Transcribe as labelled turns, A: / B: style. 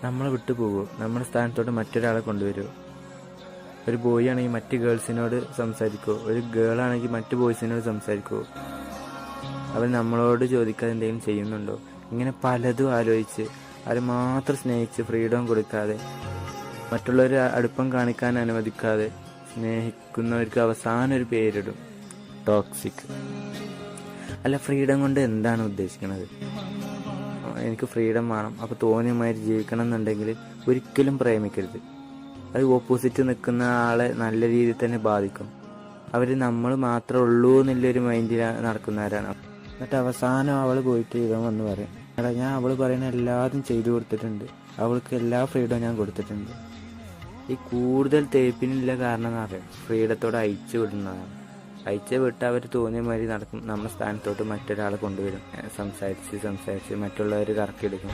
A: നമ്മളെ വിട്ടു പോകുമോ? നമ്മുടെ സ്ഥാനത്തോട്ട് മറ്റൊരാളെ കൊണ്ടുവരുമോ? ഒരു ബോയ് ആണെങ്കിൽ മറ്റ് ഗേൾസിനോട് സംസാരിക്കുമോ? ഒരു ഗേൾ ആണെങ്കിൽ മറ്റ് ബോയ്സിനോട് സംസാരിക്കുമോ? അവർ നമ്മളോട് ചോദിക്കാതെ എന്തെങ്കിലും ചെയ്യുന്നുണ്ടോ? ഇങ്ങനെ പലതും ആലോചിച്ച് അവരെ മാത്രം സ്നേഹിച്ച് ഫ്രീഡം കൊടുക്കാതെ മറ്റുള്ളവർ അടുപ്പം കാണിക്കാൻ അനുവദിക്കാതെ സ്നേഹിക്കുന്നവർക്ക് അവസാനം ഒരു പേരിടും, ടോക്സിക്. അല്ല, ഫ്രീഡം കൊണ്ട് എന്താണ് ഉദ്ദേശിക്കുന്നത്? എനിക്ക് ഫ്രീഡം വേണം, അപ്പോൾ തോന്നിയ മാതിരി ജീവിക്കണം എന്നുണ്ടെങ്കിൽ ഒരിക്കലും പ്രേമിക്കരുത്. അത് ഓപ്പോസിറ്റ് നിൽക്കുന്ന ആളെ നല്ല രീതിയിൽ തന്നെ ബാധിക്കും. അവർ നമ്മൾ മാത്രമേ ഉള്ളൂ എന്നുള്ളൊരു മൈൻഡിൽ നടക്കുന്നവരാണ്. എന്നിട്ട് അവസാനം അവൾ പോയിട്ട് ഇവൻ വന്ന് പറയും, എടാ ഞാൻ അവൾ പറയുന്ന എല്ലാതും ചെയ്തു കൊടുത്തിട്ടുണ്ട്, അവൾക്ക് എല്ലാ ഫ്രീഡവും ഞാൻ കൊടുത്തിട്ടുണ്ട്. ഈ കൂടുതൽ തേപ്പിനുള്ള കാരണം എന്ന് പറയാം ഫ്രീഡത്തോടെ അയച്ചു വിടുന്നതാണ്. അയച്ചു വിട്ട് അവർ തോന്നിയ മാതിരി നടക്കും. നമ്മുടെ സ്ഥാനത്തോട്ട് മറ്റൊരാളെ കൊണ്ടുവരും, സംസാരിച്ച് മറ്റുള്ളവർ കറക്കിയെടുക്കും.